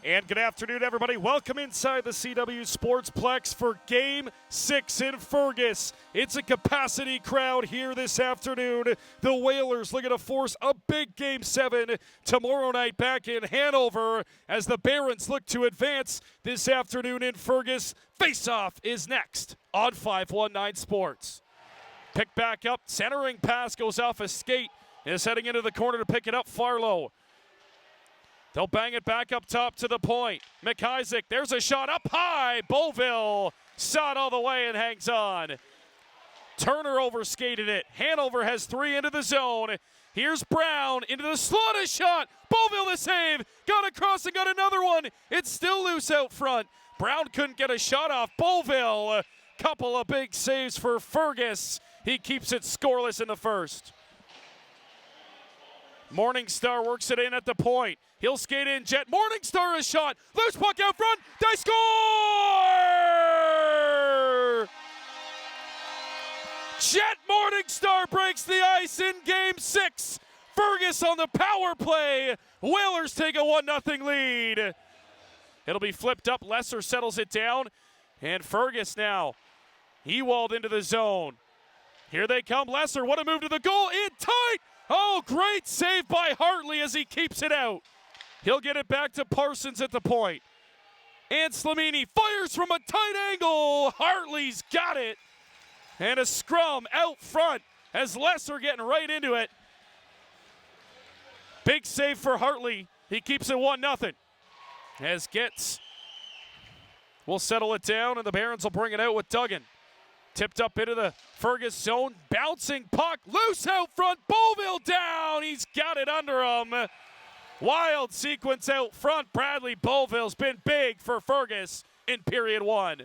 And good afternoon, everybody. Welcome inside the CW Sportsplex for Game 6 in Fergus. It's a capacity crowd here this afternoon. The Whalers looking to force a big Game 7 tomorrow night back in Hanover as the Barons look to advance this afternoon in Fergus. Face-off is next on 519 Sports. Pick back up, centering pass goes off a skate. Is heading into the corner to pick it up, Farlow. They'll bang it back up top to the point. McIsaac, there's a shot up high. Beauville saw it all the way and hangs on. Turner overskated it. Hanover has three into the zone. Here's Brown into the slot, a shot. Beauville the save. Got across and got another one. It's still loose out front. Brown couldn't get a shot off. Beauville, a couple of big saves for Fergus. He keeps it scoreless in the first. Morningstar works it in at the point. He'll skate in, Jet. Morningstar a shot. Loose puck out front. They score! Jet Morningstar breaks the ice in Game 6. Fergus on the power play. Whalers take a 1-0 lead. It'll be flipped up. Lesser settles it down. And Fergus now. Ewald into the zone. Here they come. Lesser, what a move to the goal. In tight. Oh, great save by Hartley as he keeps it out. He'll get it back to Parsons at the point. And Slamini fires from a tight angle. Hartley's got it. And a scrum out front as Lesser getting right into it. Big save for Hartley. He keeps it 1-0. As Getz will settle it down, and the Barons will bring it out with Duggan. Tipped up into the Fergus zone. Bouncing puck. Loose out front. Beauville down. He's got it under him. Wild sequence out front. Bradley Beauville's been big for Fergus in period one.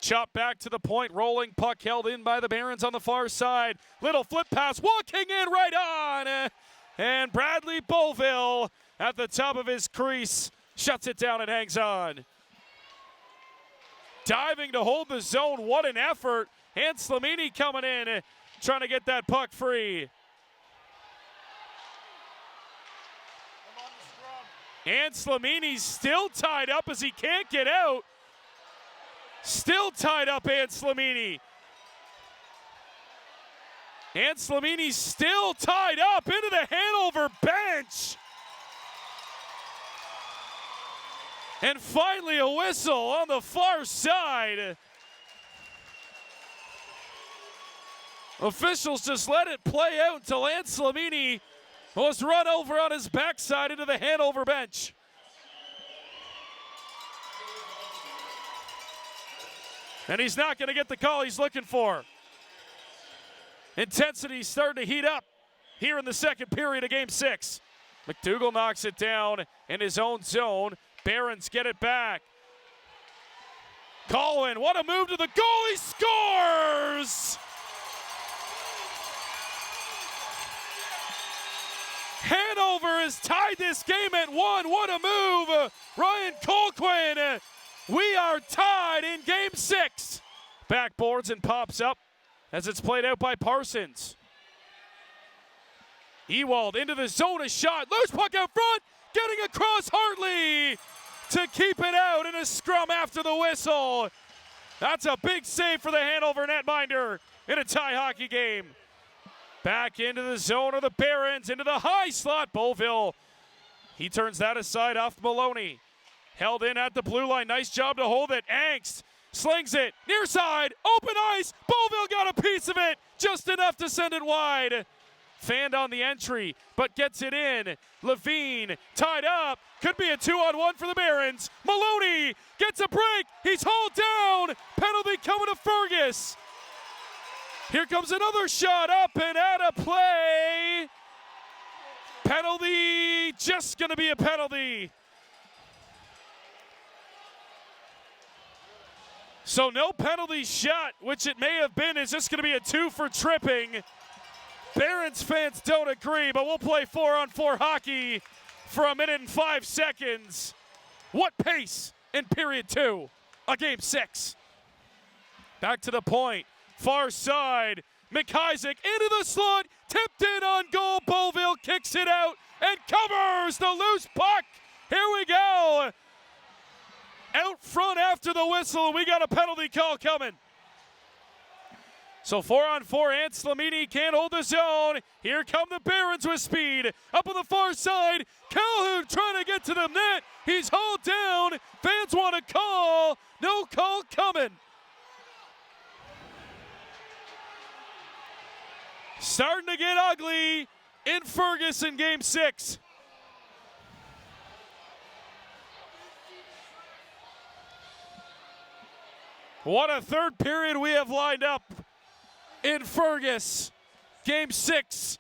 Chop back to the point. Rolling puck held in by the Barons on the far side. Little flip pass. Walking in right on. And Bradley Beauville at the top of his crease shuts it down and hangs on. Diving to hold the zone. What an effort. And Slamini coming in, trying to get that puck free. And Slamini's still tied up as he can't get out. Still tied up, and Slamini. And Slamini's still tied up into the Hanover bench. And finally a whistle on the far side. Officials just let it play out until Ant Slamini was run over on his backside into the Hanover bench. And he's not going to get the call he's looking for. Intensity starting to heat up here in the second period of Game 6. McDougall knocks it down in his own zone. Barons get it back. Colwyn, what a move to the goal. He scores! Hanover has tied this game at 1. What a move. Ryan Colquhoun. We are tied in Game 6. Backboards and pops up as it's played out by Parsons. Ewald into the zone, a shot. Loose puck out front. Getting across Hartley to keep it out in a scrum after the whistle. That's a big save for the Hanover netminder in a tie hockey game. Back into the zone of the Barons, into the high slot. Beauville, he turns that aside off Maloney. Held in at the blue line. Nice job to hold it. Angst slings it. Near side. Open ice. Beauville got a piece of it. Just enough to send it wide. Fanned on the entry, but gets it in. Levine tied up. Could be a 2-on-1 for the Barons. Maloney gets a break. He's hauled down. Penalty coming to Fergus. Here comes another shot up and out of play. Penalty, just going to be a penalty. So no penalty shot, which it may have been, is just going to be a 2 for tripping. Barons fans don't agree, but we'll play 4-on-4 hockey for 1 minute and 5 seconds. What pace in period 2 of Game 6. Back to the point. Far side. McIsaac into the slot. Tipped in on goal. Beauville kicks it out and covers the loose puck. Here we go. Out front after the whistle, we got a penalty call coming. So 4-on-4, Anslamini can't hold the zone. Here come the Barons with speed. Up on the far side, Calhoun trying to get to the net. He's hauled down. Fans want to call. No call coming. Starting to get ugly in Fergus in Game 6. What a third period we have lined up in Fergus. Game 6,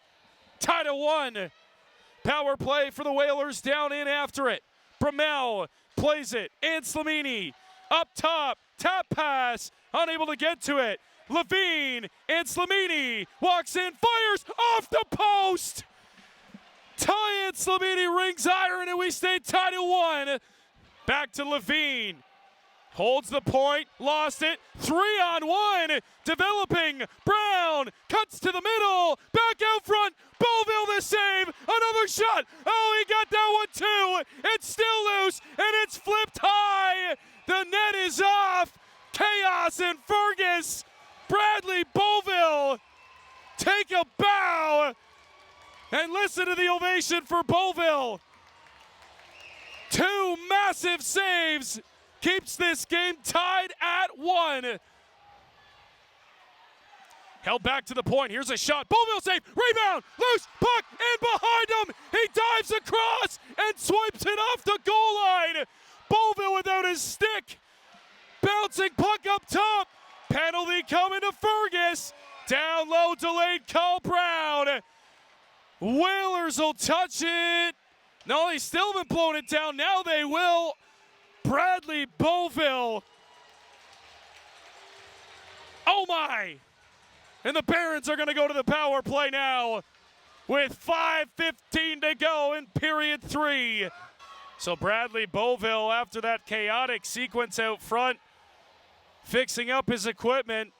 tied at 1. Power play for the Whalers, down in after it. Bromell plays it. Anslamini up top, tap pass, unable to get to it. Levine, Anslamini walks in, fires off the post. Ty Anslamini rings iron, and we stay tied at 1. Back to Levine. Holds the point, lost it, 3-on-1, developing, Brown, cuts to the middle, back out front, Beauville the save, another shot, oh, he got that one too, it's still loose, and it's flipped high, the net is off, chaos in Fergus, Bradley Beauville, take a bow, and listen to the ovation for Beauville. 2 massive saves, keeps this game tied at 1. Held back to the point. Here's a shot. Beauville save. Rebound. Loose. Puck. And behind him. He dives across and swipes it off the goal line. Beauville without his stick. Bouncing puck up top. Penalty coming to Fergus. Down low. Delayed call. Brown. Whalers will touch it. No, they still haven't blown it down. Now they will. Bradley Beauville. Oh my! And the Barons are going to go to the power play now with 5:15 to go in period 3. So Bradley Beauville, after that chaotic sequence out front, fixing up his equipment.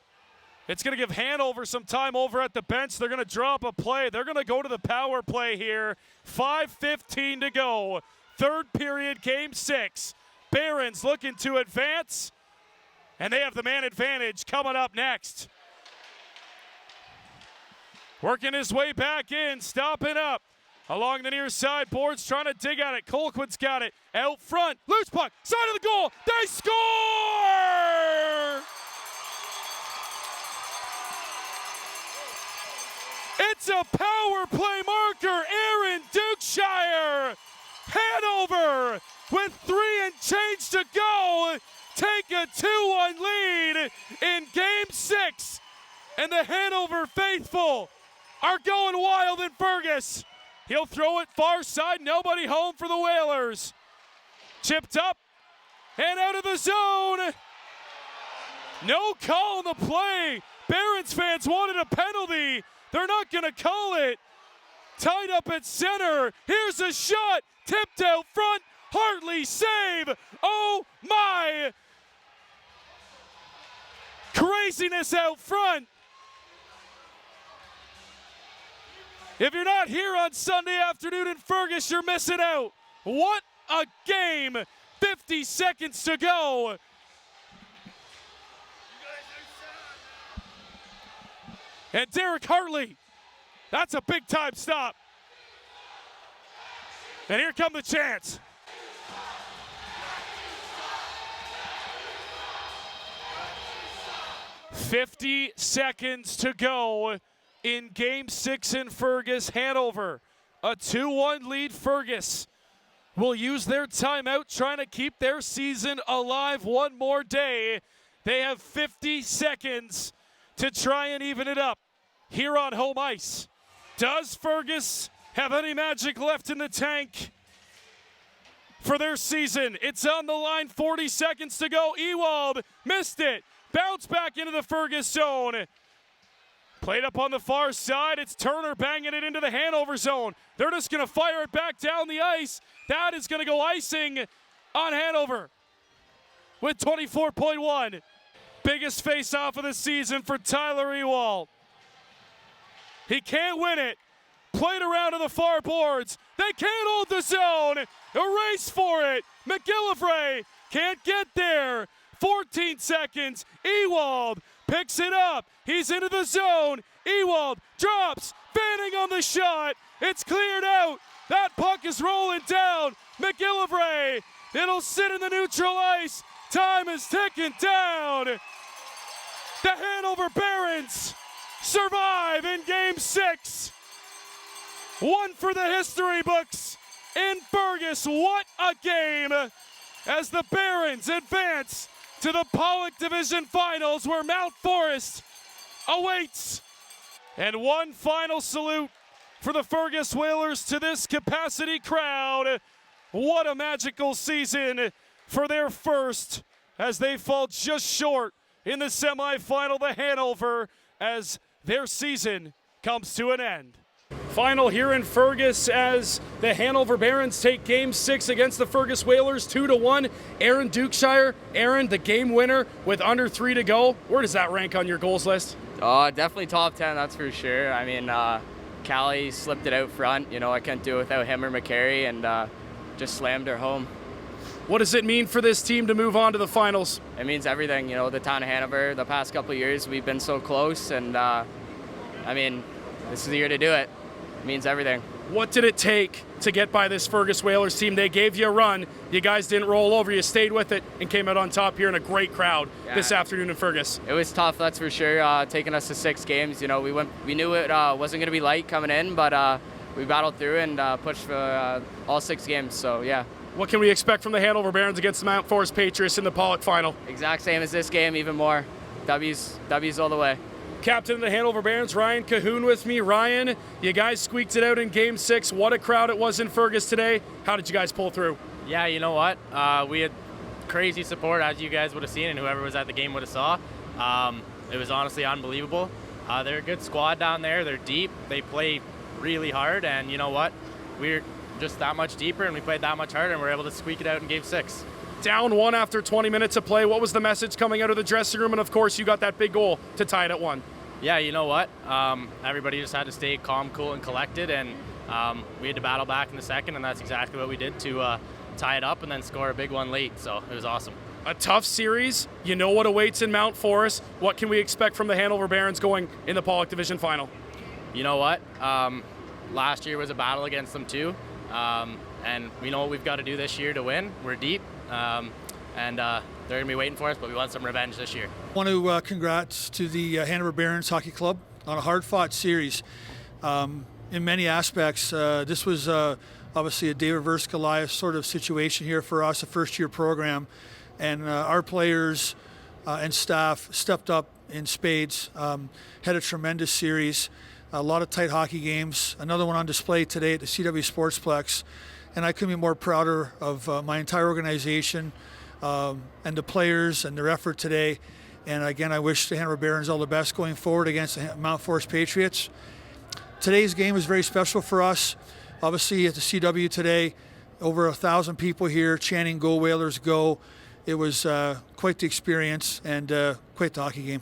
It's going to give Hanover some time over at the bench. They're going to drop a play. They're going to go to the power play here. 5:15 to go. Third period, game 6. Barons looking to advance, and they have the man advantage coming up next. Working his way back in, stopping up along the near side boards, trying to dig at it. Colquitt's got it out front. Loose puck, side of the goal. They score! It's a power play marker. Aaron Dukeshire. Hanover with 3 and change to go, take a 2-1 lead in Game 6. And the Hanover faithful are going wild in Fergus. He'll throw it far side, nobody home for the Whalers. Chipped up and out of the zone. No call on the play. Barons fans wanted a penalty. They're not going to call it. Tied up at center. Here's a shot. Tipped out front. Hartley save. Oh my. Craziness out front. If you're not here on Sunday afternoon in Fergus, you're missing out. What a game. 50 seconds to go. And Derek Hartley. That's a big time stop. And here come the chants. "50 seconds to go in Game 6 in Fergus. Hanover, a 2-1 lead. Fergus will use their timeout, trying to keep their season alive one more day. They have 50 seconds to try and even it up here on home ice. Does Fergus have any magic left in the tank for their season? It's on the line, 40 seconds to go. Ewald missed it. Bounce back into the Fergus zone. Played up on the far side. It's Turner banging it into the Hanover zone. They're just going to fire it back down the ice. That is going to go icing on Hanover with 24.1. Biggest face-off of the season for Tyler Ewald. He can't win it, Played around to the far boards. They can't hold the zone. A race for it. McGillivray can't get there. 14 seconds. Ewald picks it up. He's into the zone. Ewald drops. Fanning on the shot. It's cleared out. That puck is rolling down. McGillivray. It'll sit in the neutral ice. Time is ticking down. The Hanover Barons survive in Game 6. One for the history books in Fergus. What a game as the Barons advance to the Pollock Division Finals where Mount Forest awaits. And one final salute for the Fergus Whalers to this capacity crowd. What a magical season for their first as they fall just short in the semifinal to Hanover as their season comes to an end. Final here in Fergus as the Hanover Barons take Game 6 against the Fergus Whalers 2-1. Aaron Dukeshire, Aaron, the game winner with under 3 to go. Where does that rank on your goals list? Definitely top 10, that's for sure. I mean, Callie slipped it out front. You know, I couldn't do it without him or McCary, and just slammed her home. What does it mean for this team to move on to the finals? It means everything. You know, the town of Hanover, the past couple of years, we've been so close, and I mean, this is the year to do it. It means everything. What did it take to get by this Fergus Whalers team? They gave you a run. You guys didn't roll over. You stayed with it and came out on top here in a great crowd this afternoon in Fergus. It was tough, that's for sure. Taking us to 6 games. You know, we knew it wasn't going to be light coming in, but we battled through and pushed for all 6 games. So yeah. What can we expect from the Hanover Barons against the Mount Forest Patriots in the Pollock final? Exact same as this game, even more. W's all the way. Captain of the Hanover Barons, Ryan Cahoon with me. Ryan, you guys squeaked it out in Game 6. What a crowd it was in Fergus today. How did you guys pull through? Yeah, you know what? We had crazy support, as you guys would have seen, and whoever was at the game would have saw. It was honestly unbelievable. They're a good squad down there. They're deep. They play really hard, and you know what? We're just that much deeper, and we played that much harder, and we're able to squeak it out in Game 6. Down 1 after 20 minutes of play. What was the message coming out of the dressing room? And of course, you got that big goal to tie it at 1. Yeah, you know what? Everybody just had to stay calm, cool, and collected, and we had to battle back in the second, and that's exactly what we did to tie it up and then score a big one late, so it was awesome. A tough series. You know what awaits in Mount Forest. What can we expect from the Hanover Barons going in the Pollock Division Final? You know what? Last year was a battle against them too, and we know what we've got to do this year to win. We're deep, and they're going to be waiting for us, but we want some revenge this year. I want to congrats to the Hanover Barons Hockey Club on a hard-fought series. In many aspects, this was obviously a David versus Goliath sort of situation here for us, a first-year program, and our players and staff stepped up in spades, had a tremendous series, a lot of tight hockey games, another one on display today at the CW Sportsplex, and I couldn't be more prouder of my entire organization and the players and their effort today. And again, I wish the Hanover Barons all the best going forward against the Mount Forest Patriots. Today's game is very special for us. Obviously at the CW today, over 1,000 people here chanting "Go Whalers, go!" It was quite the experience and quite the hockey game.